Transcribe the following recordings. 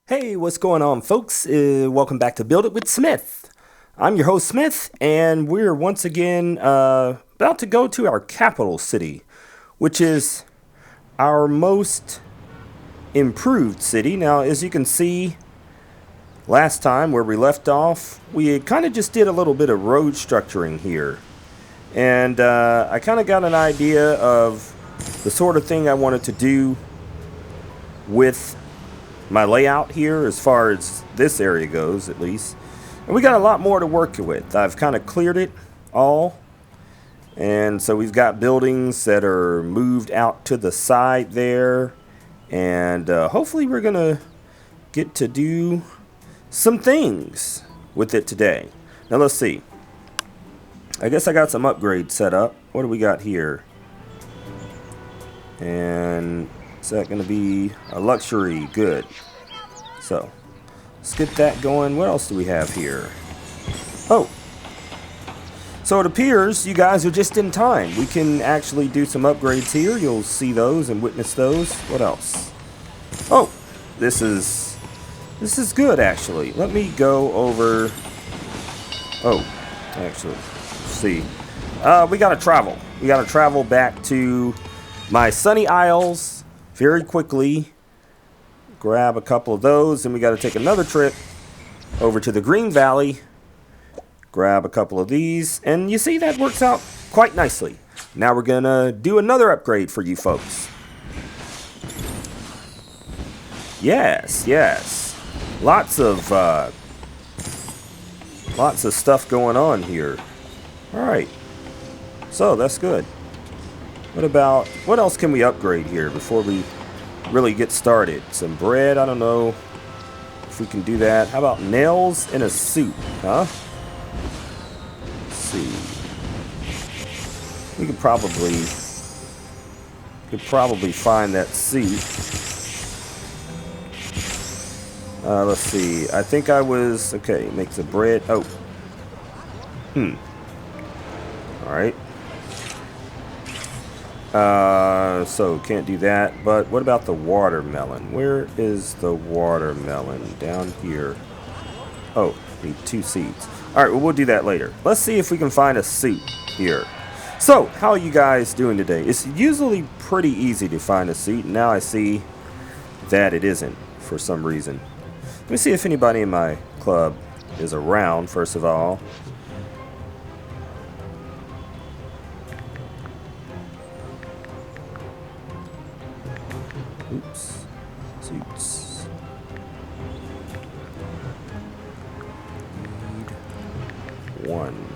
Hey, what's going on, folks? Welcome back to Build It with Smith. I'm your host, Smith, and we're once again about to go to our capital city, which is our most improved city. Now, as you can see, last time where we left off, we kind of just did a little bit of road structuring here. And I kind of got an idea of the sort of thing I wanted to do with my layout here as far as this area goes, at least. And we got a lot more to work with. I've kind of cleared it all. And so we've got buildings that are moved out to the side there. And hopefully we're going to get to do some things with it today. Now let's see. I guess I got some upgrades set up. What do we got here? And is that going to be a luxury? Good. So, let's get that going. What else do we have here? Oh. So it appears you guys are just in time. We can actually do some upgrades here. You'll see those and witness those. What else? Oh, this is good, actually. Let me go over. Oh, actually, let's see. We got to travel. We got to travel back to my sunny isles very quickly. Grab a couple of those, and we got to take another trip over to the Green Valley. Grab a couple of these, and you see that works out quite nicely. Now we're gonna do another upgrade for you folks. Yes. Lots of stuff going on here. All right, so that's good. What else can we upgrade here before we really get started? Some bread, I don't know if we can do that. How about nails in a suit, huh? Let's see. We could probably find that suit. Let's see. I think I was okay. Make the bread. Oh. All right. So can't do that, but what about the watermelon? Where is the watermelon? Down here. Oh, need 2 seeds. Alright, well, we'll do that later. Let's see if we can find a suit here. So, how are you guys doing today? It's usually pretty easy to find a suit. Now I see that it isn't for some reason. Let me see if anybody in my club is around, first of all. Oops. Suits. Need 1.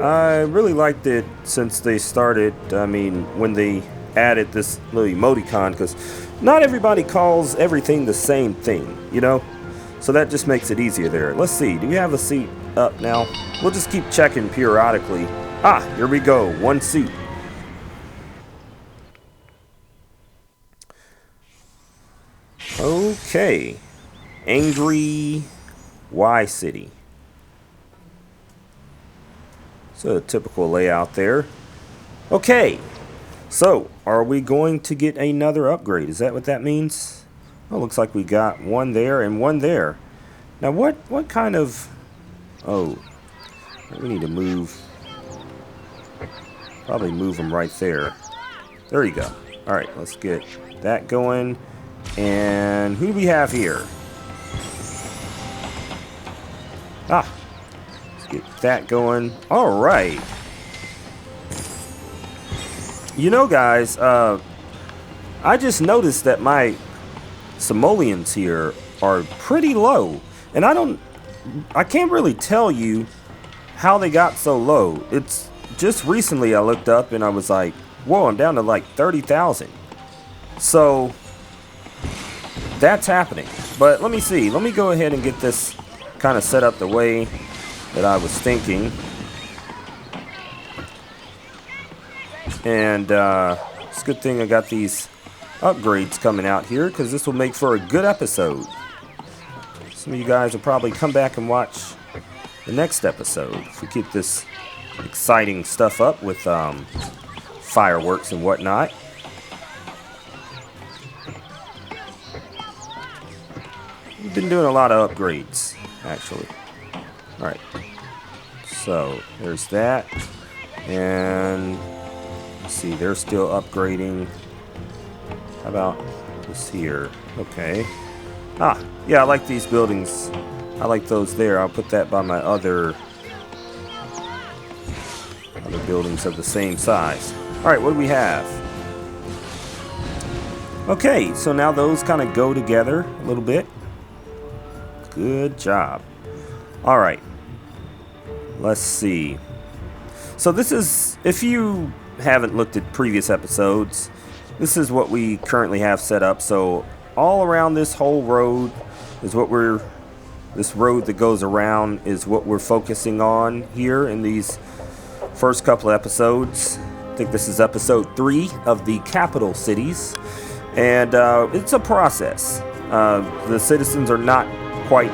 I really liked it since they started, when they added this little emoticon, because not everybody calls everything the same thing, you know? So that just makes it easier there. Let's see, do we have a suit up now? We'll just keep checking periodically. Ah, here we go, 1 suit. Okay, Angry Y City. So a typical layout there. Okay, so are we going to get another upgrade? Is that what that means? Well, looks like we got 1 there and 1 there. Now what kind of... Oh, we need to move. Probably move them right there. There you go. All right, let's get that going. And who do we have here? Ah, let's get that going. All right. You know, guys, I just noticed that my simoleons here are pretty low, and I can't really tell you how they got so low. It's just recently I looked up and I was like, whoa, I'm down to like 30,000. So that's happening. But let me see. Let me go ahead and get this kind of set up the way that I was thinking. And it's a good thing I got these upgrades coming out here, because this will make for a good episode. Some of you guys will probably come back and watch the next episode if we keep this exciting stuff up with fireworks and whatnot. we've been doing a lot of upgrades, actually. All right. So there's that, and let's see, they're still upgrading. How about this here? Okay. Ah, yeah, I like these buildings. I like those there. I'll put that by my other buildings of the same size. All right, what do we have? Okay, so now those kind of go together a little bit. Good job. All right. Let's see. So this is, if you haven't looked at previous episodes, this is what we currently have set up. So all around this whole road is what this road that goes around is what we're focusing on here in these first couple of episodes. I think this is episode 3 of the capital cities. And it's a process. The citizens are not quite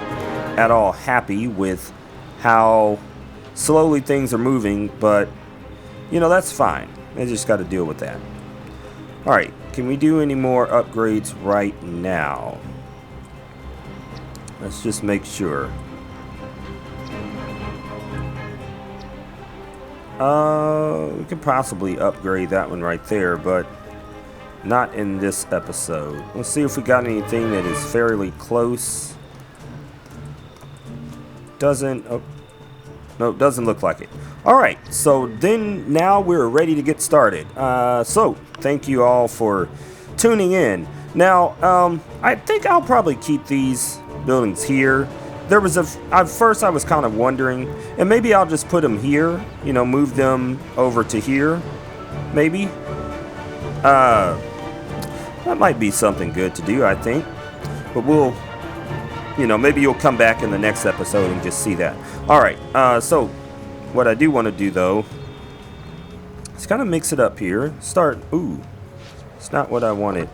at all happy with how slowly things are moving, but you know, that's fine. They just got to deal with that. All right, can we do any more upgrades right now? Let's just make sure. We could possibly upgrade that one right there, but not in this episode. Let's see if we got anything that is fairly close. Doesn't, oh, no, doesn't look like it. All right, so then now we're ready to get started. So thank you all for tuning in. Now, I think I'll probably keep these buildings here. There was at first I was kind of wondering, and maybe I'll just put them here, you know, move them over to here, maybe. That might be something good to do, I think. But we'll, you know, maybe you'll come back in the next episode and just see that. All right, so what I do want to do, though, is kind of mix it up here. Ooh, it's not what I wanted.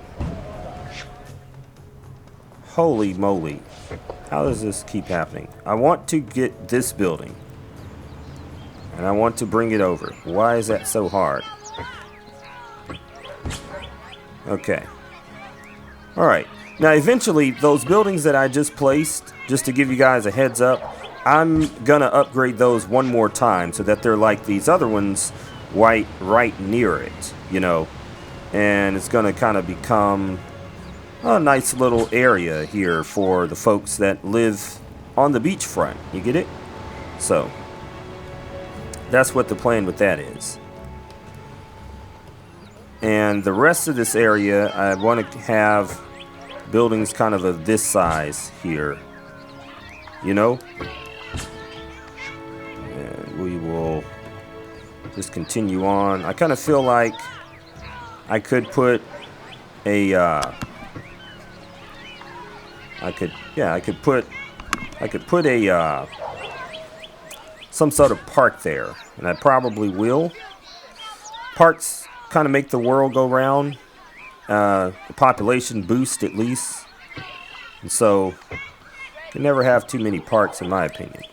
Holy moly. How does this keep happening? I want to get this building. And I want to bring it over. Why is that so hard? Okay. Alright. Now eventually, those buildings that I just placed, just to give you guys a heads up, I'm gonna upgrade those one more time so that they're like these other ones right near it, you know. And it's gonna kind of become a nice little area here for the folks that live on the beachfront. You get it? So that's what the plan with that is. And the rest of this area, I want to have buildings kind of this size here. You know? And we will just continue on. I kind of feel like I could put a I could put a some sort of park there, and I probably will. Parks kind of make the world go round. The population boost at least, and so you can never have too many parks, in my opinion.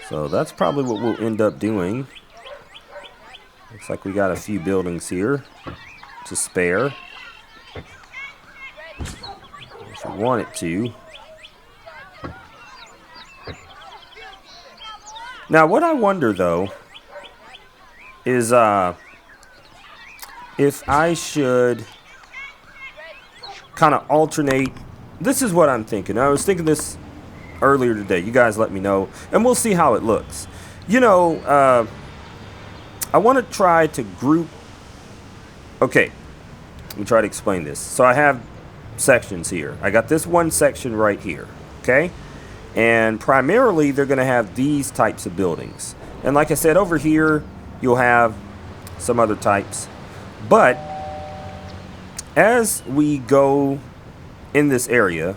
So that's probably what we'll end up doing. Looks like we got a few buildings here to spare. If we wanted to. Now, what I wonder, though, is if I should kind of alternate. This is what I'm thinking. I was thinking this earlier today. You guys let me know, and we'll see how it looks. You know, I want to try to group. Okay, let me try to explain this. So I have sections here. I got this one section right here, okay? And primarily they're going to have these types of buildings. And like I said, over here you'll have some other types. But as we go in this area,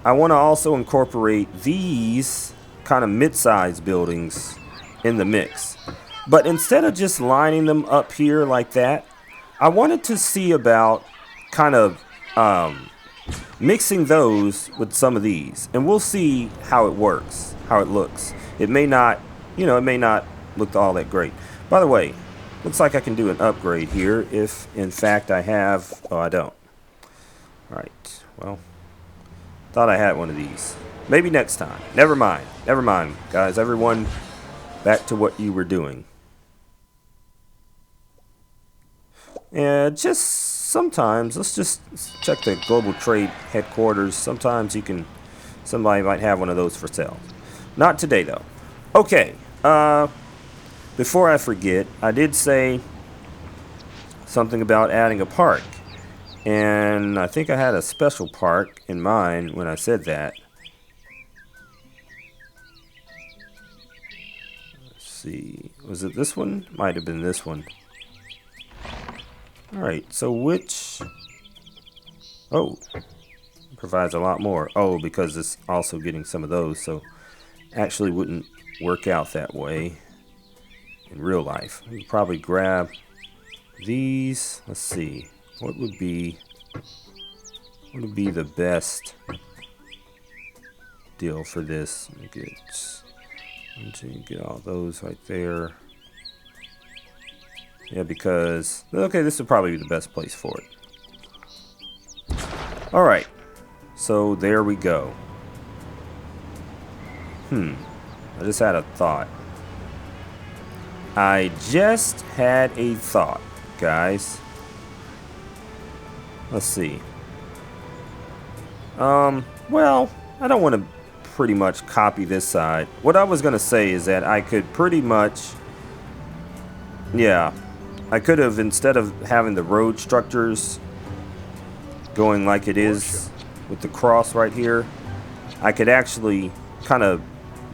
I want to also incorporate these kind of mid-sized buildings in the mix. But instead of just lining them up here like that, I wanted to see about kind of mixing those with some of these, and we'll see how it works, how it looks. It may not, you know, it may not look all that great. By the way, looks like I can do an upgrade here if in fact I have. Oh, I don't. Right. Well, thought I had one of these. Maybe next time. Never mind. Never mind, guys. Everyone, back to what you were doing. And just sometimes, let's just check the global trade headquarters. Sometimes somebody might have one of those for sale. Not today though. Okay. Before I forget, I did say something about adding a park. And I think I had a special park in mind when I said that. Let's see. Was it this one? Might have been this one. Alright, so which... Oh, provides a lot more. Oh, because it's also getting some of those, so actually wouldn't work out that way in real life. We'd probably grab these. Let's see. What would be the best deal for this? Get all those right there. Yeah, because okay, this would probably be the best place for it. All right, so there we go. I just had a thought. Guys. Let's see. Well, I don't want to pretty much copy this side. What I was going to say is that I could pretty much... Yeah. I could have, instead of having the road structures going like it is with the cross right here, I could actually kind of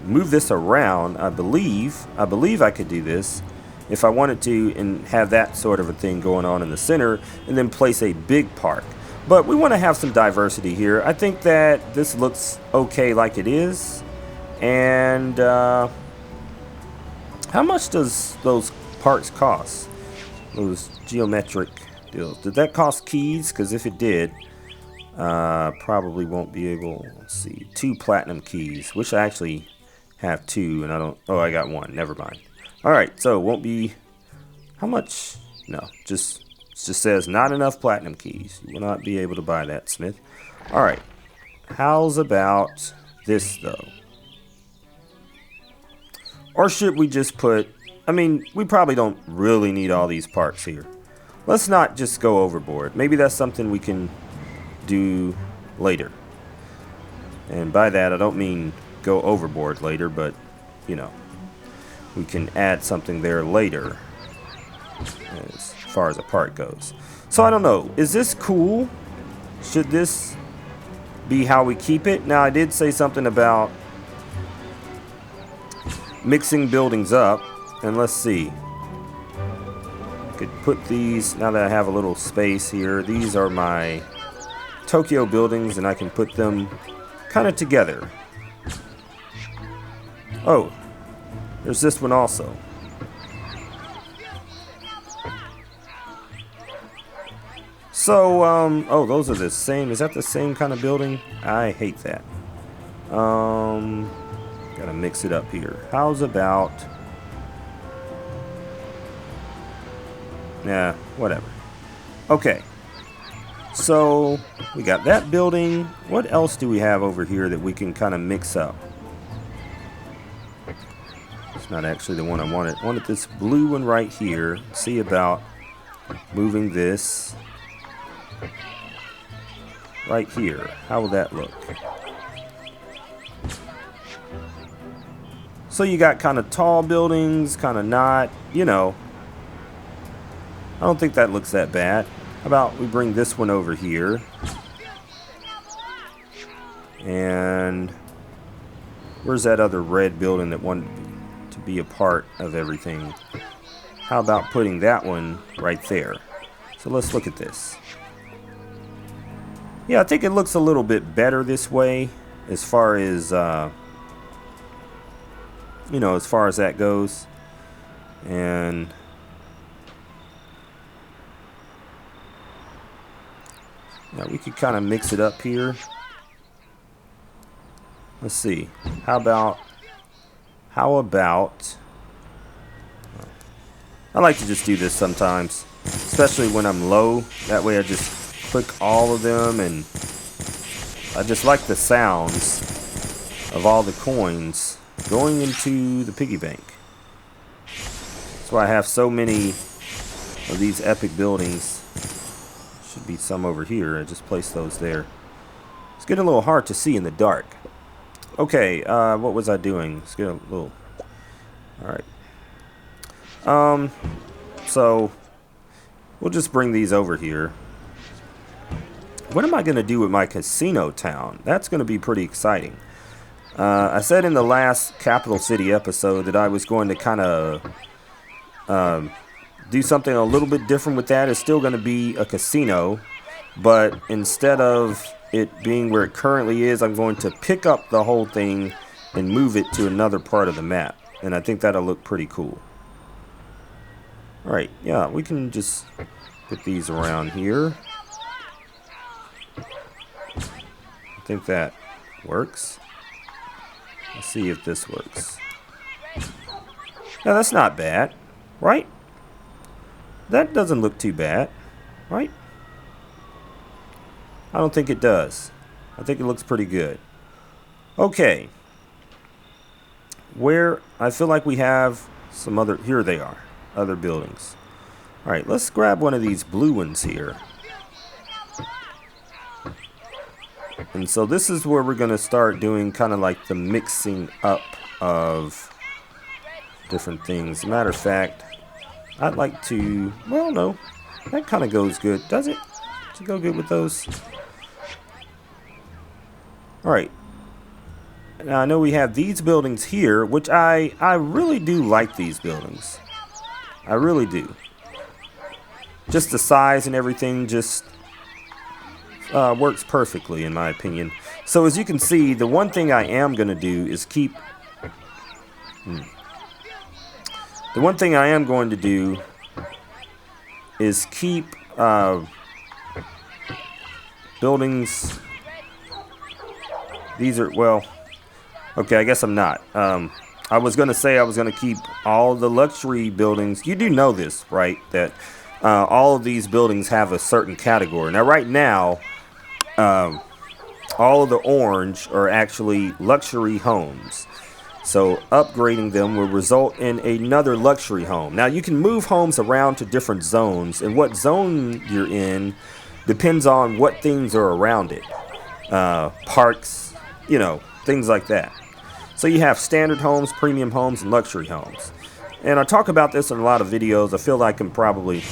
move this around. I believe I could do this if I wanted to and have that sort of a thing going on in the center and then place a big park. But we want to have some diversity here. I think that this looks okay like it is. And how much does those parks cost? Those geometric deals. Did that cost keys? Because if it did, probably won't be able. Let's see, 2 platinum keys. Wish I actually have 2, and I don't. Oh, I got 1. Never mind. All right, so it won't be. How much? No, it just says not enough platinum keys. You will not be able to buy that, Smith. All right. How's about this though? Or should we just put? I mean, we probably don't really need all these parks here. Let's not just go overboard. Maybe that's something we can do later. And by that, I don't mean go overboard later, but, you know, we can add something there later as far as a park goes. So I don't know. Is this cool? Should this be how we keep it? Now, I did say something about mixing buildings up. And let's see. I could put these, now that I have a little space here, these are my Tokyo buildings, and I can put them kind of together. Oh, there's this one also. So, oh, those are the same. Is that the same kind of building? I hate that. Gotta mix it up here. How's about... Nah, whatever. Okay. So, we got that building. What else do we have over here that we can kind of mix up? It's not actually the one I wanted. I wanted this blue one right here. See about moving this right here. How will that look? So you got kind of tall buildings, kind of not, you know. I don't think that looks that bad. How about we bring this one over here? And where's that other red building that wanted to be a part of everything? How about putting that one right there? So let's look at this. Yeah, I think it looks a little bit better this way as far as, you know, as far as that goes. And now we could kind of mix it up here. Let's see. How about I like to just do this sometimes, especially when I'm low. That way I just click all of them, and I just like the sounds of all the coins going into the piggy bank. That's why I have so many of these epic buildings. Should be some over here. I just placed those there. It's getting a little hard to see in the dark. Okay, what was I doing? Let's get a little... Alright. So, we'll just bring these over here. What am I going to do with my casino town? That's going to be pretty exciting. I said in the last Capital City episode that I was going to kind of do something a little bit different with that. It's still going to be a casino, but instead of it being where it currently is, I'm going to pick up the whole thing and move it to another part of the map. And I think that'll look pretty cool. Alright, yeah, we can just put these around here. I think that works. Let's see if this works. Yeah, that's not bad, right? That doesn't look too bad, right? I don't think it does. I think it looks pretty good. Okay. Where I feel like we have some other... Here they are. Other buildings. Alright, let's grab one of these blue ones here. And so this is where we're going to start doing kind of like the mixing up of different things. As a matter of fact, I'd like to... Well, no. That kind of goes good. Does it? Does it go good with those? Alright. Now, I know we have these buildings here, which I really do like these buildings. I really do. Just the size and everything just works perfectly, in my opinion. So, as you can see, the one thing I am going to do is keep... The one thing I am going to do is keep buildings... These are, well... Okay, I guess I'm not. I was going to say I was going to keep all the luxury buildings. You do know this, right? That all of these buildings have a certain category. Now, right now, all of the orange are actually luxury homes. So upgrading them will result in another luxury home. Now, you can move homes around to different zones. And what zone you're in depends on what things are around it. Parks, you know, things like that. So you have standard homes, premium homes, and luxury homes. And I talk about this in a lot of videos. I feel like I'm probably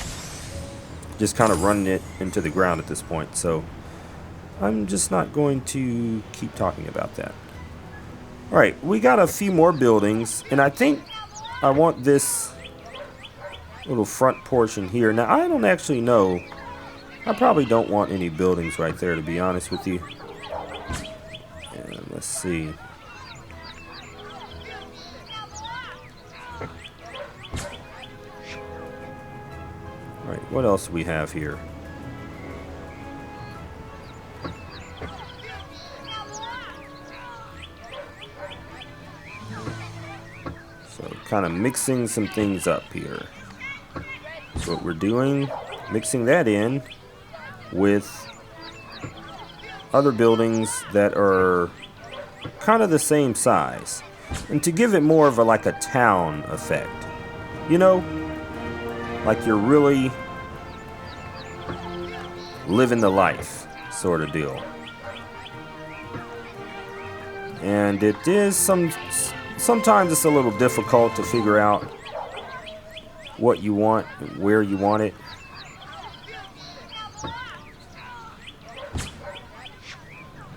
just kind of running it into the ground at this point. So I'm just not going to keep talking about that. Alright, we got a few more buildings. And I think I want this little front portion here. Now, I don't actually know. I probably don't want any buildings right there, to be honest with you. And let's see. Alright, what else do we have here? So, kind of mixing some things up here. That's what we're doing. Mixing that in with other buildings that are kind of the same size. And to give it more of a, like a town effect. You know? Like you're really living the life sort of deal. And it is sometimes it's a little difficult to figure out what you want, where you want it.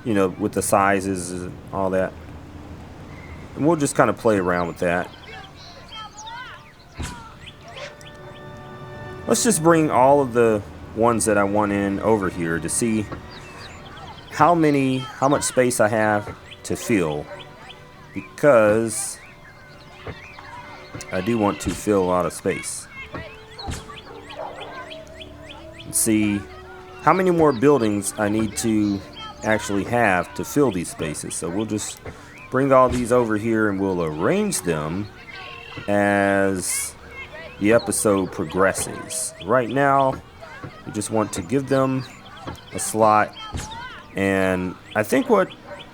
You know, with the sizes and all that. And we'll just kind of play around with that. Let's just bring all of the ones that I want in over here to see how much space I have to fill, because I do want to fill a lot of space. And see how many more buildings I need to actually have to fill these spaces. So we'll just bring all these over here and we'll arrange them as the episode progresses. Right now, we just want to give them a slot. And I think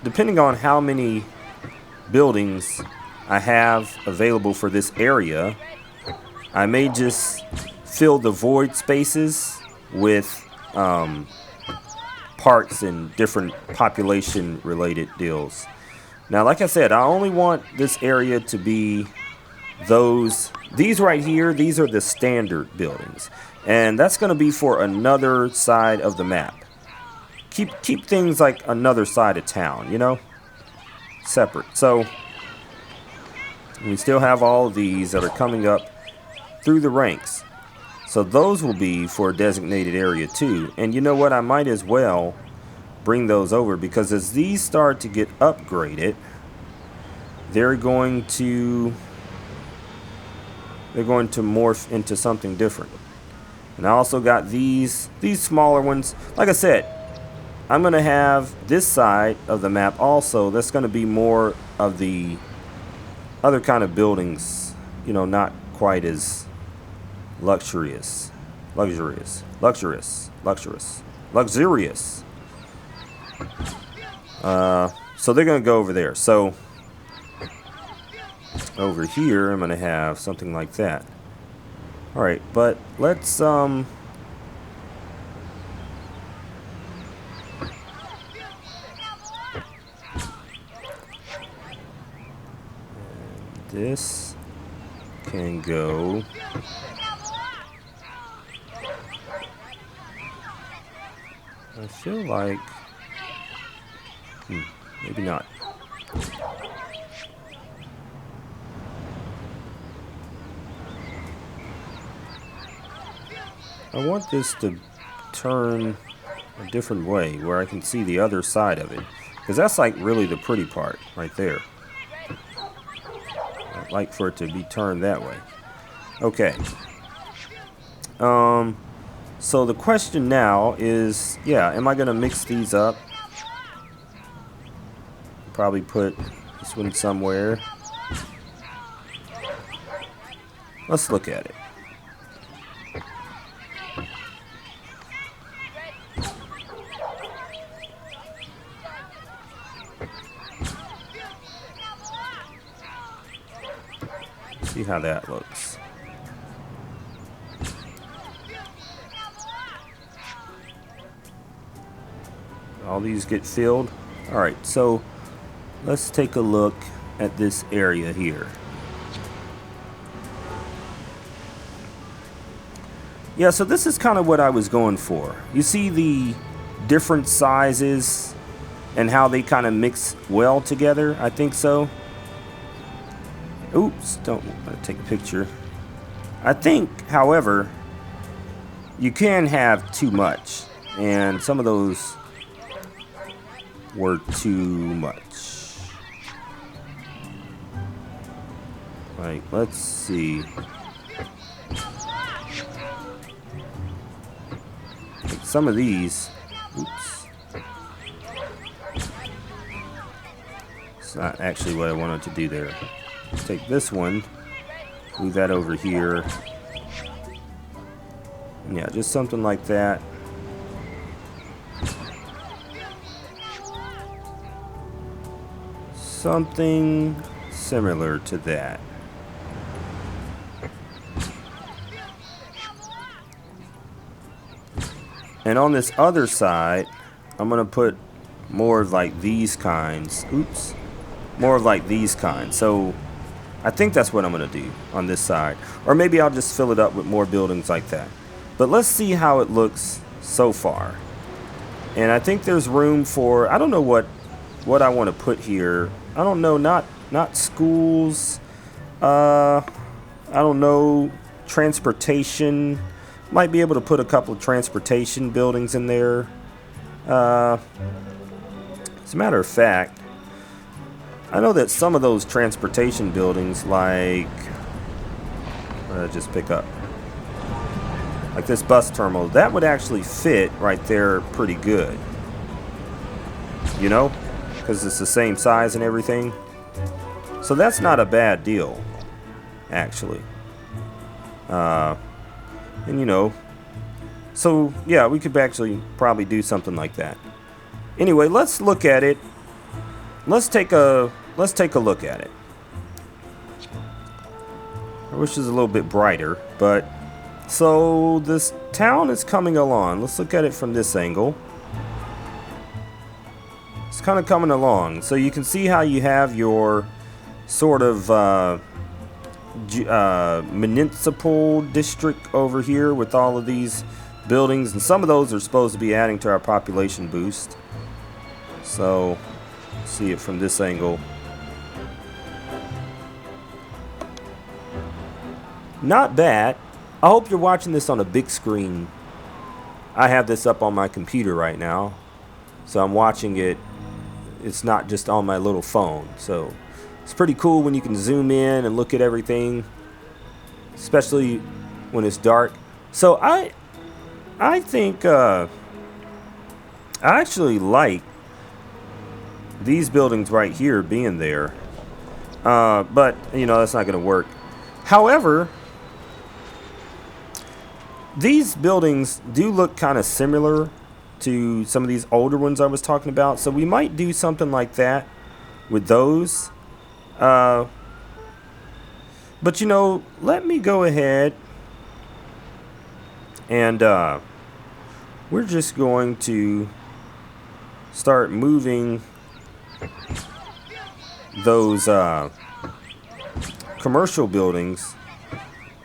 depending on how many buildings I have available for this area, I may just fill the void spaces with parks and different population related deals. Now, like I said, I only want this area to be these right here. These are the standard buildings, and that's going to be for another side of the map. Keep things like another side of town, you know, separate. So we still have all of these that are coming up through the ranks. So those will be for a designated area too. And you know what? I might as well bring those over, because as these start to get upgraded, they're going to morph into something different. And I also got these smaller ones. Like I said, I'm going to have this side of the map also. That's going to be more of the other kind of buildings, you know, not quite as luxurious. So they're going to go over there. So over here, I'm going to have something like that. All right, but let's this can go I feel like maybe not. I want this to turn a different way where I can see the other side of it, because that's like really the pretty part right there. I'd like for it to be turned that way. Okay. So the question now is, am I gonna mix these up? Probably put this one somewhere. Let's look at it. See how that looks. All these get filled. All right, so let's take a look at this area here. Yeah, so this is kind of what I was going for. You see the different sizes and how they kind of mix well together? I think so. Oops, don't want to take a picture. I think, however, you can have too much, and some of those were too much. Like, let's see. Like some of these, oops. It's not actually what I wanted to do there. Let's take this one, move that over here. And yeah, just something like that. Something similar to that. And on this other side, I'm gonna put more of like these kinds. Oops. More of like these kinds. So I think that's what I'm gonna do on this side. Or maybe I'll just fill it up with more buildings like that. But let's see how it looks so far. And I think there's room for, I don't know what I want to put here. I don't know, not schools. I don't know, transportation. Might be able to put a couple of transportation buildings in there. As a matter of fact, I know that some of those transportation buildings, like, what did I just pick up? Like this bus terminal, that would actually fit right there pretty good. You know? Because it's the same size and everything. So that's not a bad deal, actually. And you know, So yeah, we could actually probably do something like that. Anyway, let's look at it. Let's take a look at it. I wish it was a little bit brighter, but so this town is coming along. Let's look at it from this angle. It's kind of coming along. So you can see how you have your sort of municipal district over here with all of these buildings, and some of those are supposed to be adding to our population boost. So see it from this angle. Not bad. I hope you're watching this on a big screen. I have this up on my computer right now, so I'm watching it. It's not just on my little phone, so it's pretty cool when you can zoom in and look at everything, especially when it's dark. So I think I actually like these buildings right here being there, but you know that's not going to work. However, these buildings do look kind of similar to some of these older ones I was talking about, so we might do something like that with those. But you know, let me go ahead and we're just going to start moving those commercial buildings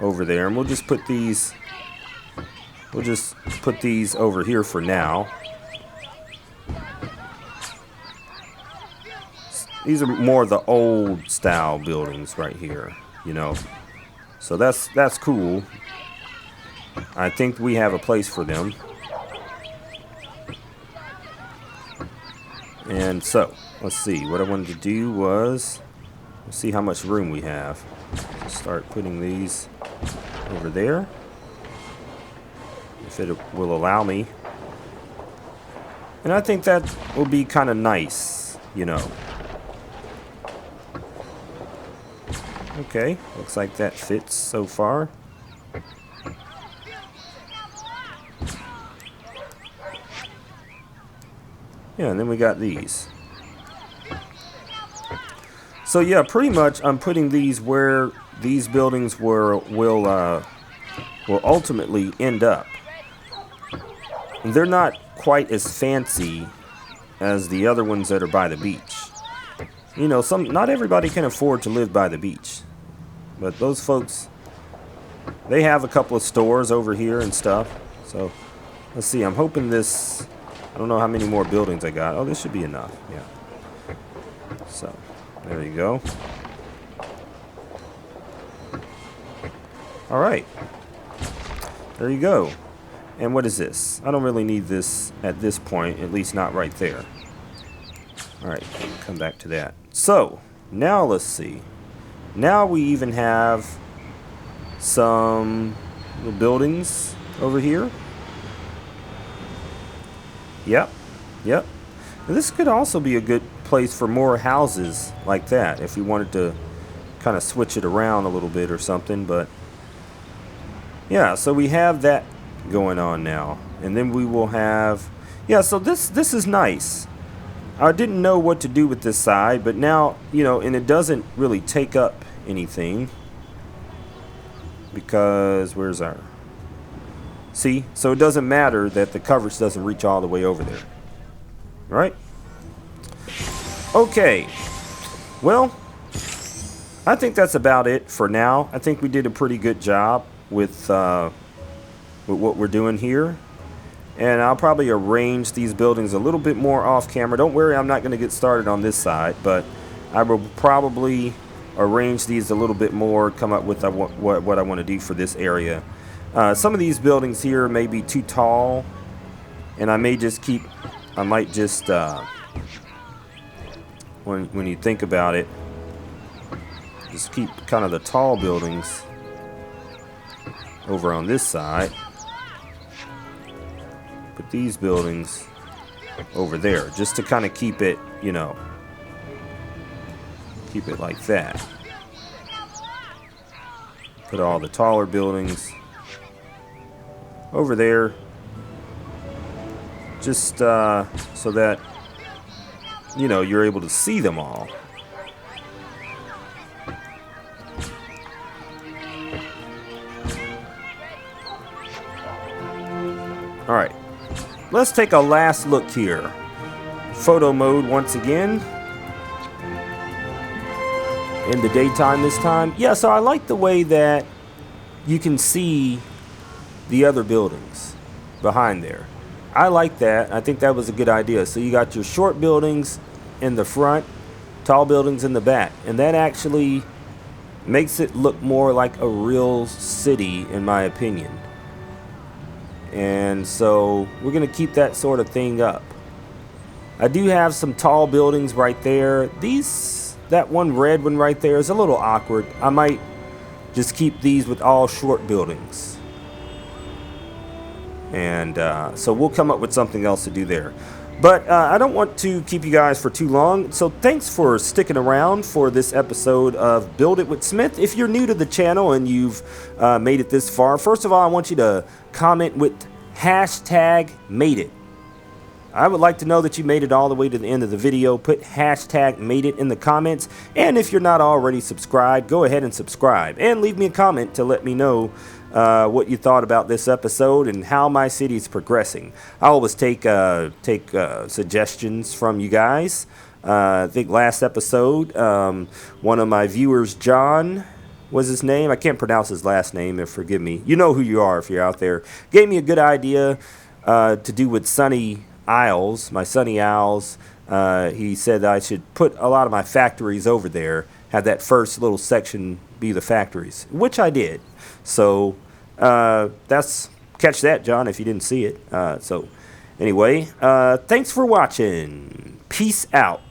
over there, and we'll just put these over here for now. These are more the old style buildings right here, you know. So that's cool. I think we have a place for them. And so, let's see. What I wanted to do was see how much room we have. Start putting these over there, if it will allow me. And I think that will be kind of nice, you know. Okay, looks like that fits so far. Yeah, and then we got these. So yeah, pretty much I'm putting these where these buildings will ultimately end up. And they're not quite as fancy as the other ones that are by the beach. You know, not everybody can afford to live by the beach. But those folks, they have a couple of stores over here and stuff. So, let's see. I'm hoping this, I don't know how many more buildings I got. Oh, this should be enough. Yeah. So, there you go. All right. There you go. And what is this? I don't really need this at this point, at least not right there. All right, come back to that. So, now let's see. Now we even have some little buildings over here. Yep, yep. And this could also be a good place for more houses like that if we wanted to kind of switch it around a little bit or something. But yeah, so we have that going on now. And then we will have, yeah, so this is nice. I didn't know what to do with this side, but now, you know, and it doesn't really take up anything because where's our, see, so it doesn't matter that the coverage doesn't reach all the way over there. All right? Okay. Well, I think that's about it for now. I think we did a pretty good job with what we're doing here. And I'll probably arrange these buildings a little bit more off camera. Don't worry, I'm not going to get started on this side, but I will probably arrange these a little bit more, come up with what I want to do for this area. Some of these buildings here may be too tall, and I might just when you think about it, just keep kind of the tall buildings over on this side. Put these buildings over there, just to kind of keep it, you know, keep it like that. Put all the taller buildings over there, just so that, you know, you're able to see them all. All right, let's take a last look here. Photo mode once again. In the daytime this time. Yeah, so I like the way that you can see the other buildings behind there. I like that. I think that was a good idea. So you got your short buildings in the front, tall buildings in the back. And that actually makes it look more like a real city, in my opinion. And so we're going to keep that sort of thing up. I do have some tall buildings right there. That one red one right there is a little awkward. I might just keep these with all short buildings. And so we'll come up with something else to do there. But I don't want to keep you guys for too long. So thanks for sticking around for this episode of Build It with Smith. If you're new to the channel and you've made it this far, first of all, I want you to comment with hashtag made it. I would like to know that you made it all the way to the end of the video. Put hashtag made it in the comments. And if you're not already subscribed, go ahead and subscribe. And leave me a comment to let me know what you thought about this episode and how my city is progressing. I always take suggestions from you guys. I think last episode, one of my viewers, John, was his name. I can't pronounce his last name, and forgive me. You know who you are if you're out there. Gave me a good idea to do with Sunny Isles, my Sunny Isles. He said that I should put a lot of my factories over there, have that first little section be the factories, which I did. So catch that, John, if you didn't see it. So anyway, thanks for watching. Peace out.